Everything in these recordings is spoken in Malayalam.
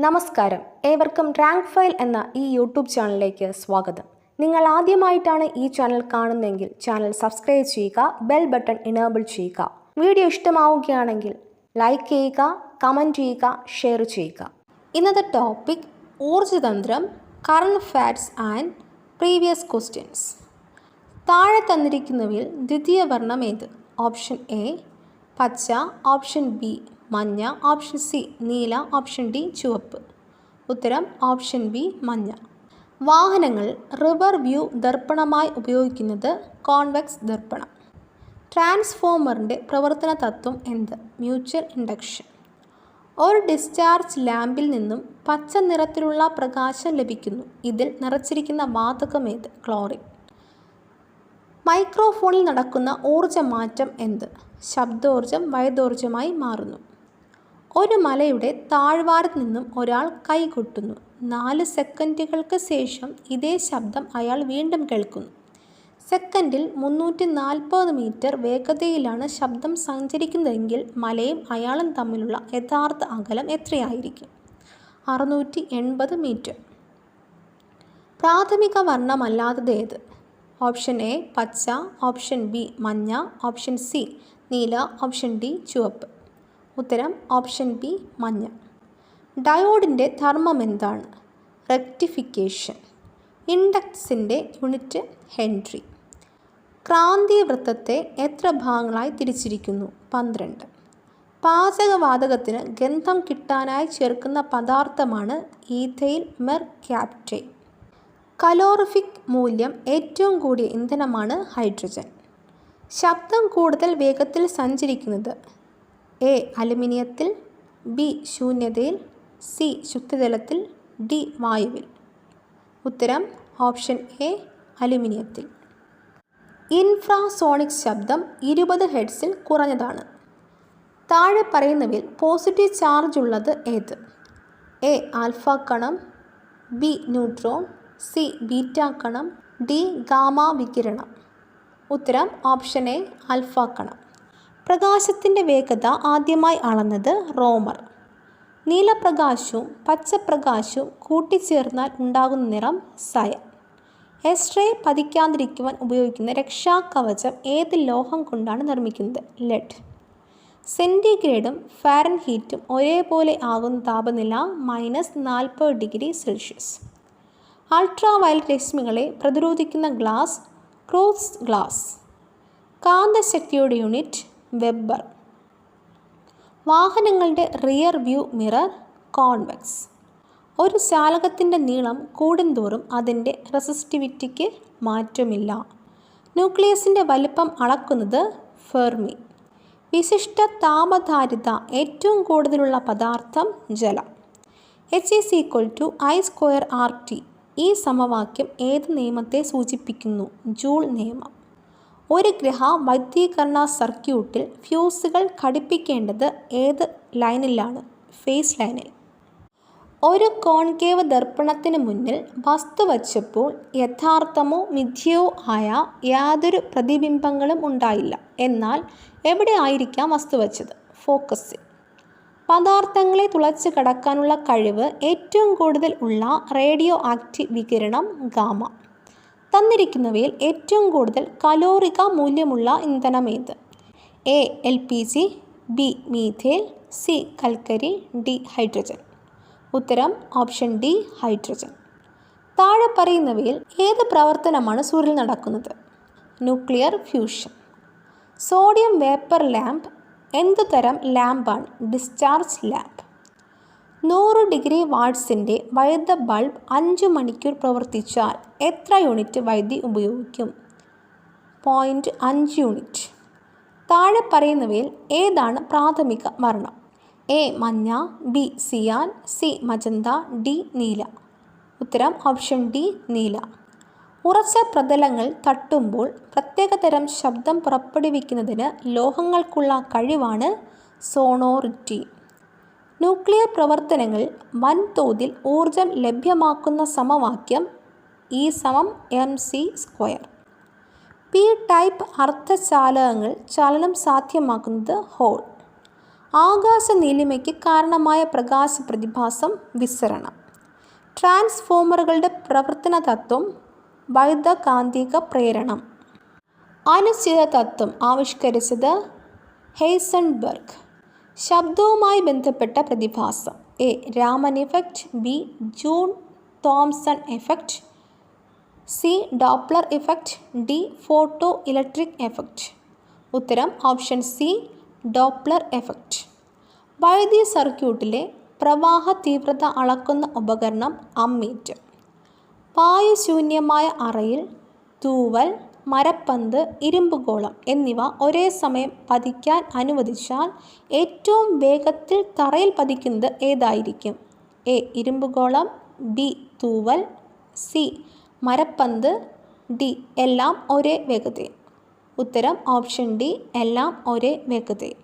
നമസ്കാരം, ഏവർക്കും റാങ്ക് ഫയൽ എന്ന ഈ യൂട്യൂബ് ചാനലിലേക്ക് സ്വാഗതം. നിങ്ങൾ ആദ്യമായിട്ടാണ് ഈ ചാനൽ കാണുന്നതെങ്കിൽ ചാനൽ സബ്സ്ക്രൈബ് ചെയ്യുക, ബെൽ ബട്ടൺ എനേബിൾ ചെയ്യുക. വീഡിയോ ഇഷ്ടമാവുകയാണെങ്കിൽ ലൈക്ക് ചെയ്യുക, കമൻറ്റ് ചെയ്യുക, ഷെയർ ചെയ്യുക. ഇന്നത്തെ ടോപ്പിക് ഊർജ്ജതന്ത്രം, current facts and previous questions. താഴെ തന്നിരിക്കുന്നവയിൽ ദ്വിതീയ വർണ്ണം ഏത്? ഓപ്ഷൻ എ പച്ച, ഓപ്ഷൻ ബി മഞ്ഞ, ഓപ്ഷൻ സി നീല, ഓപ്ഷൻ ഡി ചുവപ്പ്. ഉത്തരം ഓപ്ഷൻ ബി മഞ്ഞ. വാഹനങ്ങൾ റിവർ വ്യൂ ദർപ്പണമായി ഉപയോഗിക്കുന്നത് കോൺവെക്സ് ദർപ്പണം. ട്രാൻസ്ഫോമറിൻ്റെ പ്രവർത്തന തത്വം എന്ത്? Mutual induction. ഒരു ഡിസ്ചാർജ് ലാമ്പിൽ നിന്നും പച്ച നിറത്തിലുള്ള പ്രകാശം ലഭിക്കുന്നു. ഇതിൽ നിറച്ചിരിക്കുന്ന വാതകം ഏത്? ക്ലോറിൻ. മൈക്രോഫോണിൽ നടക്കുന്ന ഊർജ്ജമാറ്റം എന്ത്? ശബ്ദോർജ്ജം വൈദ്യോർജ്ജമായി മാറുന്നു. ഒരു മലയുടെ താഴ്വാരത്ത് നിന്നും ഒരാൾ കൈകൊട്ടുന്നു. 4 സെക്കൻഡുകൾക്ക് ശേഷം ഇതേ ശബ്ദം അയാൾ വീണ്ടും കേൾക്കുന്നു. സെക്കൻഡിൽ 340 മീറ്റർ വേഗതയിലാണ് ശബ്ദം സഞ്ചരിക്കുന്നതെങ്കിൽ മലയും അയാളും തമ്മിലുള്ള യഥാർത്ഥ അകലം എത്രയായിരിക്കും? 680 മീറ്റർ. പ്രാഥമിക വർണ്ണമല്ലാത്തത് ഏത്? ഓപ്ഷൻ എ പച്ച, ഓപ്ഷൻ ബി മഞ്ഞ, ഓപ്ഷൻ സി നീല, ഓപ്ഷൻ ഡി ചുവപ്പ്. ഉത്തരം ഓപ്ഷൻ ബി മഞ്ഞ. ഡയോഡിൻ്റെ ധർമ്മം എന്താണ്? റെക്ടിഫിക്കേഷൻ. ഇൻഡക്സിൻ്റെ യൂണിറ്റ് ഹെൻറി. ക്രാന്തി വൃത്തത്തെ എത്ര ഭാഗങ്ങളായി തിരിച്ചിരിക്കുന്നു? 12. പാചകവാതകത്തിന് ഗന്ധം കിട്ടാനായി ചേർക്കുന്ന പദാർത്ഥമാണ് ഈഥൈൽ മെർക്യാപ്റ്റൈൻ. കലോറിഫിക് മൂല്യം ഏറ്റവും കൂടിയ ഇന്ധനമാണ് ഹൈഡ്രജൻ. ശബ്ദം കൂടുതൽ വേഗത്തിൽ സഞ്ചരിക്കുന്നത്? എ അലുമിനിയത്തിൽ, ബി ശൂന്യതയിൽ, സി ശുദ്ധജലത്തിൽ, ഡി വായുവിൽ. ഉത്തരം ഓപ്ഷൻ എ അലുമിനിയത്തിൽ. ഇൻഫ്രാസോണിക് ശബ്ദം 20 ഹെർട്സിൽ കുറഞ്ഞതാണ്. താഴെ പറയുന്നവയിൽ പോസിറ്റീവ് ചാർജ് ഉള്ളത് ഏത്? എ ആൽഫ കണം, ബി ന്യൂട്രോൺ, സി ബീറ്റ കണം, ഡി ഗാമ വികിരണം. ഉത്തരം ഓപ്ഷൻ എ ആൽഫ കണം. പ്രകാശത്തിൻ്റെ വേഗത ആദ്യമായി അളന്നത് റോമർ. നീലപ്രകാശവും പച്ചപ്രകാശവും കൂട്ടിച്ചേർന്നാൽ ഉണ്ടാകുന്ന നിറം സയൻ. എക്സ്റേ പതിക്കാതിരിക്കുവാൻ ഉപയോഗിക്കുന്ന രക്ഷാകവചം ഏത് ലോഹം കൊണ്ടാണ് നിർമ്മിക്കുന്നത്? ലെഡ്. സെൻറ്റിഗ്രേഡും ഫാരൻഹീറ്റും ഒരേപോലെ ആകുന്ന താപനില -40 ഡിഗ്രി സെൽഷ്യസ്. അൾട്രാവയലറ്റ് രശ്മികളെ പ്രതിരോധിക്കുന്ന ഗ്ലാസ് ക്രോസ് ഗ്ലാസ്. കാന്തശക്തിയുടെ യൂണിറ്റ് വെബർ. വാഹനങ്ങളുടെ റിയർ വ്യൂ മിറർ കോൺവെക്സ്. ഒരു ചാലകത്തിൻ്റെ നീളം കൂടുന്തോറും അതിൻ്റെ റെസിസ്റ്റിവിറ്റിക്ക് മാറ്റമില്ല. ന്യൂക്ലിയസിൻ്റെ വലിപ്പം അളക്കുന്നത് ഫെർമി. വിശിഷ്ട താപധാരിത ഏറ്റവും കൂടുതലുള്ള പദാർത്ഥം ജലം. H=I²RT. ഈ സമവാക്യം ഏത് നിയമത്തെ സൂചിപ്പിക്കുന്നു? ജൂൾ നിയമം. ഒരു ഗ്രഹ വൈദ്യുതീകരണ സർക്യൂട്ടിൽ ഫ്യൂസുകൾ ഘടിപ്പിക്കേണ്ടത് ഏത് ലൈനിലാണ്? ഫേസ് ലൈനിൽ. ഒരു കോൺകേവ് ദർപ്പണത്തിന് മുന്നിൽ വസ്തു വച്ചപ്പോൾ യഥാർത്ഥമോ മിഥ്യയോ ആയ യാതൊരു പ്രതിബിംബങ്ങളും ഉണ്ടായില്ല. എന്നാൽ എവിടെ ആയിരിക്കാം വസ്തു വച്ചത്? ഫോക്കസിൽ. പദാർത്ഥങ്ങളെ തുളച്ച് കടക്കാനുള്ള കഴിവ് ഏറ്റവും കൂടുതൽ ഉള്ള റേഡിയോ ആക്റ്റീവ് വികിരണം ഗാമ. തന്നിരിക്കുന്നവയിൽ ഏറ്റവും കൂടുതൽ കലോറിക മൂല്യമുള്ള ഇന്ധനം ഏത്? A LPG, B methane, C കൽക്കരി, ഡി ഹൈഡ്രജൻ. ഉത്തരം ഓപ്ഷൻ ഡി ഹൈഡ്രജൻ. താഴെ പറയുന്നവയിൽ ഏത് പ്രവർത്തനമാണ് സൂര്യനിൽ നടക്കുന്നത്? Nuclear fusion. Sodium vapour lamp എന്തു തരം ലാമ്പാണ്? Discharge lamp. 100 ഡിഗ്രി വാട്ട്സിൻ്റെ വൈദ്യുത ബൾബ് 5 മണിക്കൂർ പ്രവർത്തിച്ചാൽ എത്ര യൂണിറ്റ് വൈദ്യുതി ഉപയോഗിക്കും? 0.5 യൂണിറ്റ്. താഴെ പറയുന്നവയിൽ ഏതാണ് പ്രാഥമിക വർണ്ണം? എ മഞ്ഞ, ബി സിയാൻ, സി മജന്ത, ഡി നീല. ഉത്തരം ഓപ്ഷൻ ഡി നീല. ഉറച്ച പ്രതലങ്ങൾ തട്ടുമ്പോൾ പ്രത്യേകതരം ശബ്ദം പുറപ്പെടുവിക്കുന്നതിന് ലോഹങ്ങൾക്കുള്ള കഴിവാണ് സോണോറിറ്റി. ന്യൂക്ലിയർ പ്രവർത്തനങ്ങളിൽ വൻതോതിൽ ഊർജം ലഭ്യമാക്കുന്ന സമവാക്യം E=mc². പി ടൈപ്പ് അർദ്ധചാലകങ്ങൾ ചലനം സാധ്യമാക്കുന്നത് ഹോൾ. ആകാശ നീലിമയ്ക്ക് കാരണമായ പ്രകാശ പ്രതിഭാസം വിസരണം. ട്രാൻസ്ഫോമറുകളുടെ പ്രവർത്തന തത്വം വൈദ്യുതകാന്തിക പ്രേരണം. അനിശ്ചിത തത്വം ആവിഷ്കരിച്ചത് ഹെയ്സൻബർഗ്. ശബ്ദവുമായി ബന്ധപ്പെട്ട പ്രതിഭാസം. A. Raman effect. B. Joule Thomson effect. C. Doppler effect. D. Photo electric effect. ഉത്തരം ഓപ്ഷൻ സി, ഡോപ്ലർ ഇഫക്റ്റ്. വൈദ്യുതി സർക്യൂട്ടിലെ പ്രവാഹ തീവ്രത അളക്കുന്ന ഉപകരണം അമ്മീറ്റർ. വായുശൂന്യമായ അറയിൽ തൂവൽ, മരപ്പന്ത്, ഇരുമ്പുഗോളം എന്നിവ ഒരേ സമയം പതിക്കാൻ അനുവദിച്ചാൽ ഏറ്റവും വേഗത്തിൽ തറയിൽ പതിക്കുന്നത് ഏതായിരിക്കും? എ. ഇരുമ്പുഗോളം. ബി. തൂവൽ. സി. മരപ്പന്ത്. ഡി. എല്ലാം ഒരേ വേഗതയിൽ. ഉത്തരം ഓപ്ഷൻ ഡി, എല്ലാം ഒരേ വേഗതയിൽ.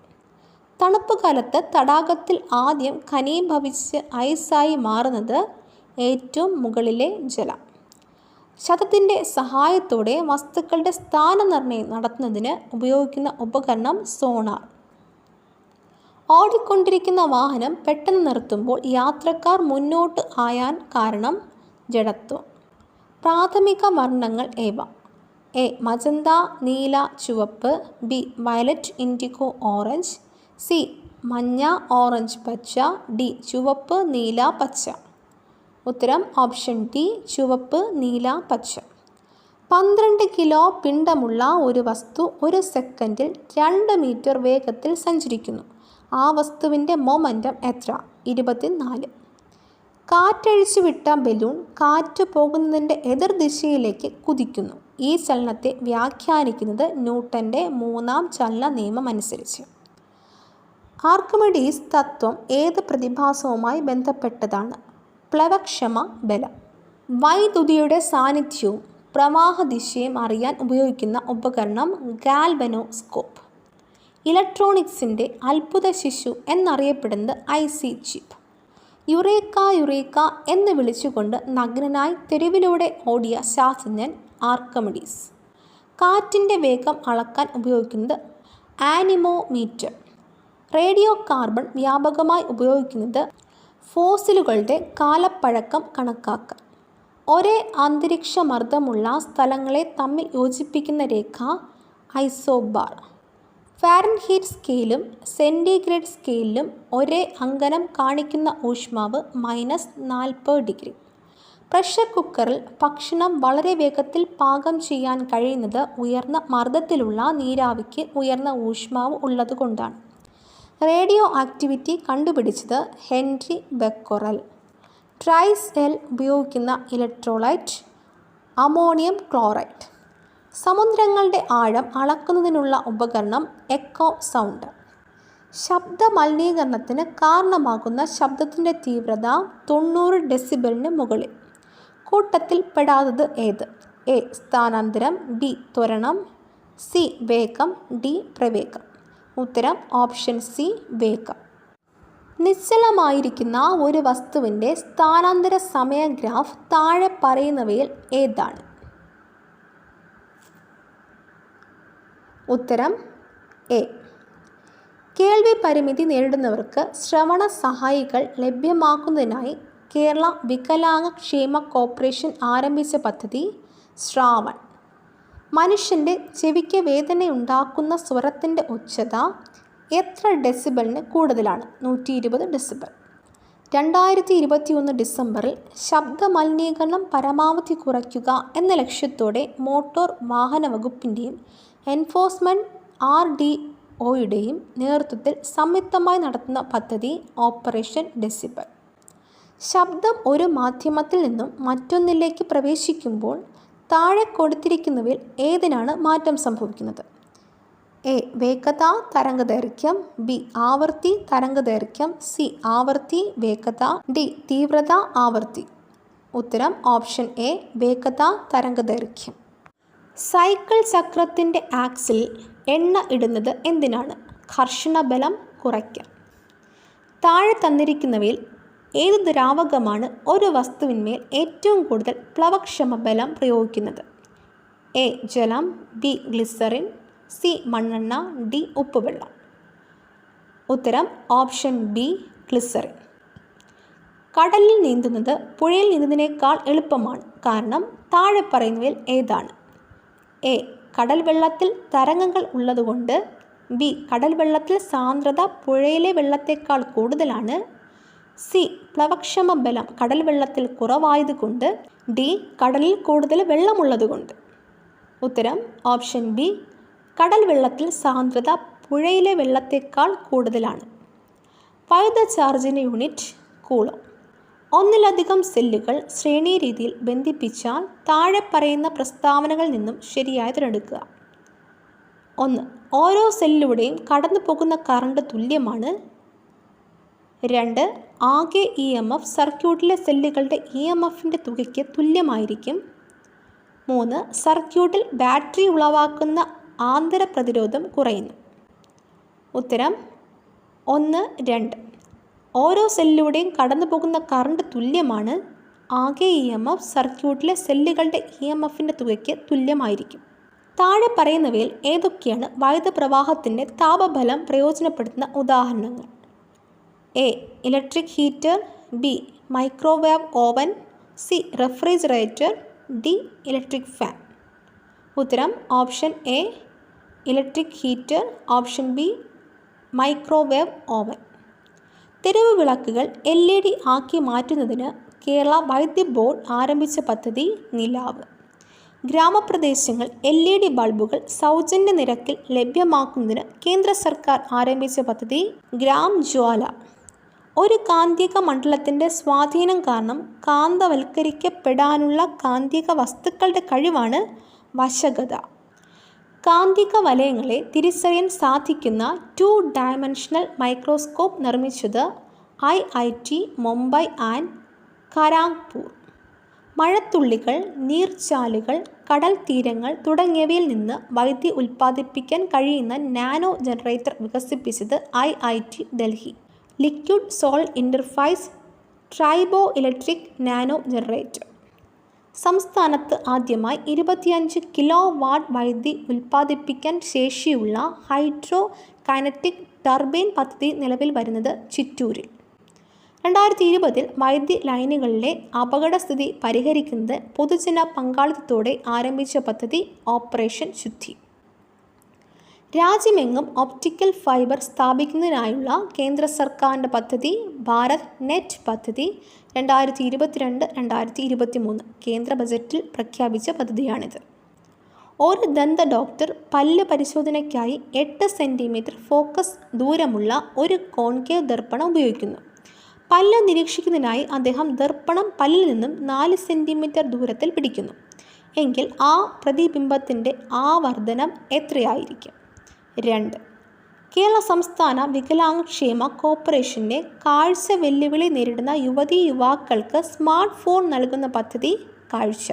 തണുപ്പ് കാലത്ത് തടാകത്തിൽ ആദ്യം ഘനീഭവിച്ച് ഐസായി മാറുന്നത് ഏറ്റവും മുകളിലെ ജലം. ശതത്തിൻ്റെ സഹായത്തോടെ വസ്തുക്കളുടെ സ്ഥാനനിർണ്ണയം നടത്തുന്നതിന് ഉപയോഗിക്കുന്ന ഉപകരണം സോണാർ. ഓടിക്കൊണ്ടിരിക്കുന്ന വാഹനം പെട്ടെന്ന് നിർത്തുമ്പോൾ യാത്രക്കാർ മുന്നോട്ട് ആയാൻ കാരണം ജഡത്വം. പ്രാഥമിക വർണ്ണങ്ങൾ ഏവ? എ. മജന്ത, നീല, ചുവപ്പ്. B. Violet, IndiGo, orange. C. മഞ്ഞ, ഓറഞ്ച്, പച്ച. ഡി. ചുവപ്പ്, നീല, പച്ച. ഉത്തരം ഓപ്ഷൻ ഡി, ചുവപ്പ്, നീല, പച്ച. 12 കിലോ പിണ്ഡമുള്ള ഒരു വസ്തു ഒരു സെക്കൻഡിൽ 2 മീറ്റർ വേഗത്തിൽ സഞ്ചരിക്കുന്നു. ആ വസ്തുവിൻ്റെ മൊമെൻറ്റം എത്ര? 24. കാറ്റഴിച്ചു വിട്ട ബലൂൺ കാറ്റ് പോകുന്നതിൻ്റെ എതിർദിശയിലേക്ക് കുതിക്കുന്നു. ഈ ചലനത്തെ വ്യാഖ്യാനിക്കുന്നത് ന്യൂട്ടൻ്റെ 3ാം ചലന നിയമം അനുസരിച്ച്. ആർക്കിമിഡീസ് തത്വം ഏത് പ്രതിഭാസവുമായി ബന്ധപ്പെട്ടതാണ്? പ്ലവക്ഷമ ബലം. വൈദ്യുതിയുടെ സാന്നിധ്യവും പ്രവാഹദിശയും അറിയാൻ ഉപയോഗിക്കുന്ന ഉപകരണം ഗാൽവനോസ്കോപ്പ്. ഇലക്ട്രോണിക്സിൻ്റെ അത്ഭുത ശിശു എന്നറിയപ്പെടുന്നത് IC ചിപ്പ്. യുറേക്ക എന്ന് വിളിച്ചുകൊണ്ട് നഗ്നനായി തെരുവിലൂടെ ഓടിയ ശാസ്ത്രജ്ഞൻ ആർക്കിമിഡീസ്. കാറ്റിൻ്റെ വേഗം അളക്കാൻ ഉപയോഗിക്കുന്നത് ആനിമോമീറ്റർ. റേഡിയോ കാർബൺ വ്യാപകമായി ഉപയോഗിക്കുന്നത് ഫോസിലുകളുടെ കാലപ്പഴക്കം കണക്കാക്കാൻ. ഒരേ അന്തരീക്ഷമർദ്ദമുള്ള സ്ഥലങ്ങളെ തമ്മിൽ യോജിപ്പിക്കുന്ന രേഖ ഐസോബാർ. ഫാരൻഹീറ്റ് സ്കെയിലും സെൻറ്റിഗ്രേഡ് സ്കെയിലും ഒരേ അങ്കനം കാണിക്കുന്ന ഊഷ്മാവ് -40 ഡിഗ്രി. പ്രഷർ കുക്കറിൽ ഭക്ഷണം വളരെ വേഗത്തിൽ പാകം ചെയ്യാൻ കഴിയുന്നത് ഉയർന്ന മർദ്ദത്തിലുള്ള നീരാവിക്ക് ഉയർന്ന ഊഷ്മാവ് ഉള്ളതുകൊണ്ടാണ്. റേഡിയോ ആക്ടിവിറ്റി കണ്ടുപിടിച്ചത് ഹെൻറി ബെക്കറൽ. ട്രൈസെൽ ഉപയോഗിക്കുന്ന ഇലക്ട്രോലൈറ്റ് അമോണിയം ക്ലോറൈഡ്. സമുദ്രങ്ങളുടെ ആഴം അളക്കുന്നതിനുള്ള ഉപകരണം എക്കോ സൗണ്ട്. ശബ്ദ മലിനീകരണത്തിന് കാരണമാകുന്ന ശബ്ദത്തിൻ്റെ തീവ്രത 90 ഡെസിബലിന് മുകളിൽ. കൂട്ടത്തിൽ പെടാത്തത് ഏത്? എ. സ്ഥാനാന്തരം. ബി. ത്വരണം. സി. വേഗം. ഡി. പ്രവേഗം. ഉത്തരം ഓപ്ഷൻ സി, വേഗം. നിശ്ചലമായിരിക്കുന്ന ഒരു വസ്തുവിൻ്റെ സ്ഥാനാന്തര സമയ ഗ്രാഫ് താഴെ പറയുന്നവയിൽ ഏതാണ്? ഉത്തരം എ. കേൾവി പരിമിതി നേരിടുന്നവർക്ക് ശ്രവണ സഹായികൾ ലഭ്യമാക്കുന്നതിനായി കേരള വികലാംഗ ക്ഷേമ കോർപ്പറേഷൻ ആരംഭിച്ച പദ്ധതി ശ്രാവൺ. മനുഷ്യൻ്റെ ചെവിക്ക് വേദനയുണ്ടാക്കുന്ന സ്വരത്തിൻ്റെ ഉച്ചത എത്ര ഡെസിബലിന് കൂടുതലാണ്? 120 ഡെസിബൽ. 2021 ഡിസംബറിൽ ശബ്ദ മലിനീകരണം പരമാവധി കുറയ്ക്കുക എന്ന ലക്ഷ്യത്തോടെ മോട്ടോർ വാഹന വകുപ്പിൻ്റെയും എൻഫോഴ്സ്മെൻറ്റ് RDOയുടെയും നേതൃത്വത്തിൽ സംയുക്തമായി നടത്തുന്ന പദ്ധതി ഓപ്പറേഷൻ ഡെസിബൽ. ശബ്ദം ഒരു മാധ്യമത്തിൽ നിന്നും മറ്റൊന്നിലേക്ക് പ്രവേശിക്കുമ്പോൾ താഴെ കൊടുത്തിരിക്കുന്നവയിൽ ഏതിനാണ് മാറ്റം സംഭവിക്കുന്നത്? എ. വേഗത, തരംഗദൈർഘ്യം. ബി. ആവൃത്തി, തരംഗദൈർഘ്യം. സി. ആവൃത്തി, വേഗത. ഡി. തീവ്രത, ആവൃത്തി. ഉത്തരം ഓപ്ഷൻ എ, വേഗത, തരംഗദൈർഘ്യം. സൈക്കിൾ ചക്രത്തിൻ്റെ ആക്സിൽ എണ്ണ ഇടുന്നത് എന്തിനാണ്? ഘർഷണബലം കുറയ്ക്കാൻ. താഴെ തന്നിരിക്കുന്നവയിൽ ഏത് ദ്രാവകമാണ് ഒരു വസ്തുവിന്മേൽ ഏറ്റവും കൂടുതൽ പ്ലവക്ഷമ ബലം പ്രയോഗിക്കുന്നത്? എ. ജലം. ബി. ഗ്ലിസറിൻ. സി. മണ്ണെണ്ണ. ഡി. ഉപ്പുവെള്ളം. ഉത്തരം ഓപ്ഷൻ ബി ഗ്ലിസറിൻ. കടലിൽ നീന്തുന്നത് പുഴയിൽ നീന്തുന്നതിനേക്കാൾ എളുപ്പമാണ്. കാരണം താഴെ പറയുന്നവയിൽ ഏതാണ്? എ. കടൽ വെള്ളത്തിൽ തരംഗങ്ങൾ ഉള്ളതുകൊണ്ട്. ബി. കടൽ വെള്ളത്തിൽ സാന്ദ്രത പുഴയിലെ വെള്ളത്തേക്കാൾ കൂടുതലാണ്. സി. പ്ലവക്ഷമ ബലം കടൽ വെള്ളത്തിൽ കുറവായതുകൊണ്ട്. ഡി. കടലിൽ കൂടുതൽ വെള്ളമുള്ളതുകൊണ്ട്. ഉത്തരം ഓപ്ഷൻ ബി. കടൽ വെള്ളത്തിൽ സാന്ദ്രത പുഴയിലെ വെള്ളത്തേക്കാൾ കൂടുതലാണ്. വൈദ്യുത ചാർജിൻ്റെ യൂണിറ്റ് കൂളോം. ഒന്നിലധികം സെല്ലുകൾ ശ്രേണീ രീതിയിൽ ബന്ധിപ്പിച്ചാൽ താഴെ പറയുന്ന പ്രസ്താവനകളിൽ നിന്നും ശരിയായി തിരഞ്ഞെടുക്കുക. 1. ഓരോ സെല്ലിലൂടെയും കടന്നു പോകുന്ന കറണ്ട് തുല്യമാണ്. 2. ആകെ EMF സർക്യൂട്ടിലെ സെല്ലുകളുടെ EMFൻ്റെ തുകയ്ക്ക് തുല്യമായിരിക്കും. 3. സർക്യൂട്ടിൽ ബാറ്ററി ഉളവാക്കുന്ന ആന്തര പ്രതിരോധം കുറയുന്നു. ഉത്തരം 1, 2. ഓരോ സെല്ലിലൂടെയും കടന്നു പോകുന്ന കറണ്ട് തുല്യമാണ്. ആകെ EMF സർക്യൂട്ടിലെ സെല്ലുകളുടെ EMFൻ്റെ തുകയ്ക്ക് തുല്യമായിരിക്കും. താഴെ പറയുന്നവയിൽ ഏതൊക്കെയാണ് വൈദ്യുത പ്രവാഹത്തിൻ്റെ താപബലം പ്രയോജനപ്പെടുത്തുന്ന ഉദാഹരണങ്ങൾ? A. Electric heater. B. Microwave oven. C. Refrigerator. D. Electric fan. ഉത്തരം option A electric heater. Option B microwave oven. തെരുവ് വിളക്കുകൾ LED ആക്കി മാറ്റുന്നതിന് കേരള വൈദ്യുതി ബോർഡ് ആരംഭിച്ച പദ്ധതി നിലാവ്. ഗ്രാമപ്രദേശങ്ങൾ LED ബൾബുകൾ സൗജന്യ നിരക്കിൽ ലഭ്യമാക്കുന്നതിന് കേന്ദ്ര സർക്കാർ ആരംഭിച്ച പദ്ധതി ഗ്രാം ജ്വാല. ഒരു കാന്തിക മണ്ഡലത്തിൻ്റെ സ്വാധീനം കാരണം കാന്തവൽക്കരിക്കപ്പെടാനുള്ള കാന്തിക വസ്തുക്കളുടെ കഴിവാണ് വശകത. കാന്തിക വലയങ്ങളെ തിരിച്ചറിയാൻ സാധിക്കുന്ന 2 ഡയമെൻഷണൽ മൈക്രോസ്കോപ്പ് നിർമ്മിച്ചത് IIT മുംബൈ ആൻഡ് കാരഗ്പൂർ. മഴത്തുള്ളികൾ, നീർച്ചാലുകൾ, കടൽ തീരങ്ങൾ തുടങ്ങിയവയിൽ നിന്ന് വൈദ്യുതി ഉൽപ്പാദിപ്പിക്കാൻ കഴിയുന്ന നാനോ ജനറേറ്റർ വികസിപ്പിച്ചത് IIT Delhi. Liquid solid interface triboelectric nano generator. സംസ്ഥാനത്ത് ആദ്യമായി 25 കിലോവാട്ട് വൈദ്യുതി ഉൽപ്പാദിപ്പിക്കാൻ ശേഷിയുള്ള ഹൈഡ്രോ കൈനറ്റിക് ടർബൈൻ പദ്ധതി നിലവിൽ വരുന്നത് ചിറ്റൂരിൽ. 2020 വൈദ്യുതി ലൈനുകളിലെ അപകടസ്ഥിതി പരിഹരിക്കുന്നത് പൊതുജന പങ്കാളിത്തത്തോടെ ആരംഭിച്ച പദ്ധതി ഓപ്പറേഷൻ ശുദ്ധി. രാജ്യമെങ്ങും ഒപ്റ്റിക്കൽ ഫൈബർ സ്ഥാപിക്കുന്നതിനായുള്ള കേന്ദ്ര സർക്കാരിൻ്റെ പദ്ധതി ഭാരത് നെറ്റ് പദ്ധതി 2022-2023 കേന്ദ്ര ബജറ്റിൽ പ്രഖ്യാപിച്ച പദ്ധതിയാണിത്. ഒരു ദന്ത ഡോക്ടർ പല്ല് പരിശോധനയ്ക്കായി 8 സെൻറ്റിമീറ്റർ ഫോക്കസ് ദൂരമുള്ള ഒരു കോൺകേവ് ദർപ്പണം ഉപയോഗിക്കുന്നു. പല്ല് നിരീക്ഷിക്കുന്നതിനായി അദ്ദേഹം ദർപ്പണം പല്ലിൽ നിന്നും 4 സെൻറ്റിമീറ്റർ ദൂരത്തിൽ പിടിക്കുന്നു. എങ്കിൽ ആ പ്രതിബിംബത്തിൻ്റെ ആവർധനം എത്രയായിരിക്കും? 2. കേരള സംസ്ഥാന വികലാംഗക്ഷേമ കോർപ്പറേഷൻ്റെ കാഴ്ച വെല്ലുവിളി നേരിടുന്ന യുവതീ യുവാക്കൾക്ക് സ്മാർട്ട് ഫോൺ നൽകുന്ന പദ്ധതി കാഴ്ച.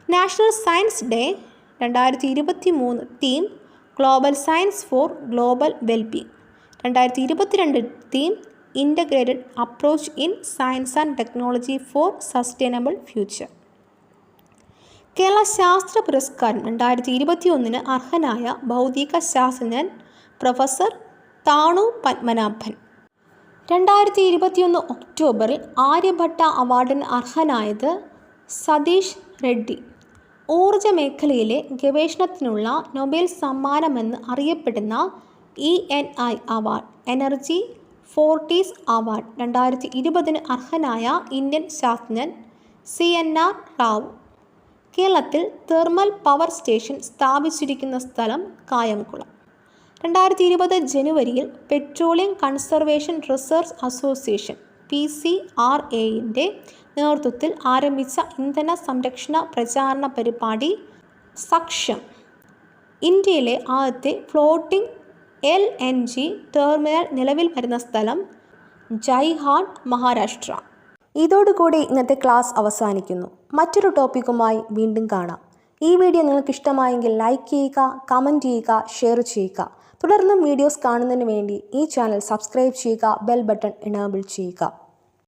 National science day 2023 theme global science for global wellbeing. 2022 theme integrated approach in science and technology for sustainable future. Kerala ശാസ്ത്ര പുരസ്കാരം 2021 അർഹനായ ഭൗതിക ശാസ്ത്രജ്ഞൻ പ്രൊഫസർ താണു പത്മനാഭൻ. 2021 ഒക്ടോബറിൽ ആര്യഭട്ട അവാർഡിന് അർഹനായത് സതീഷ് റെഡ്ഡി. ഊർജ മേഖലയിലെ ഗവേഷണത്തിനുള്ള നൊബേൽ സമ്മാനമെന്ന് അറിയപ്പെടുന്ന ENI award energy frontiers award 2020 അർഹനായ ഇന്ത്യൻ ശാസ്ത്രജ്ഞൻ CNR റാവു. കേരളത്തിൽ തെർമൽ പവർ സ്റ്റേഷൻ സ്ഥാപിച്ചിരിക്കുന്ന സ്ഥലം കായംകുളം. 2020 ജനുവരിയിൽ പെട്രോളിയം കൺസർവേഷൻ റിസർച്ച് അസോസിയേഷൻ PCRAയുടെ നേതൃത്വത്തിൽ ആരംഭിച്ച ഇന്ധന സംരക്ഷണ പ്രചാരണ പരിപാടി സക്ഷം. ഇന്ത്യയിലെ ആദ്യത്തെ ഫ്ലോട്ടിംഗ് LNG ടെർമിനൽ നിലവിൽ വരുന്ന സ്ഥലം ജയ്ഹാട്ട്, മഹാരാഷ്ട്ര. ഇതോടുകൂടി ഇന്നത്തെ ക്ലാസ് അവസാനിക്കുന്നു. മറ്റൊരു ടോപ്പിക്കുമായി വീണ്ടും കാണാം. ഈ വീഡിയോ നിങ്ങൾക്ക് ഇഷ്ടമായെങ്കിൽ ലൈക്ക് ചെയ്യുക, കമൻറ്റ് ചെയ്യുക, ഷെയർ ചെയ്യുക. തുടർന്നും വീഡിയോസ് കാണുന്നതിന് വേണ്ടി ഈ ചാനൽ സബ്സ്ക്രൈബ് ചെയ്യുക, ബെൽ ബട്ടൺ എനേബിൾ ചെയ്യുക.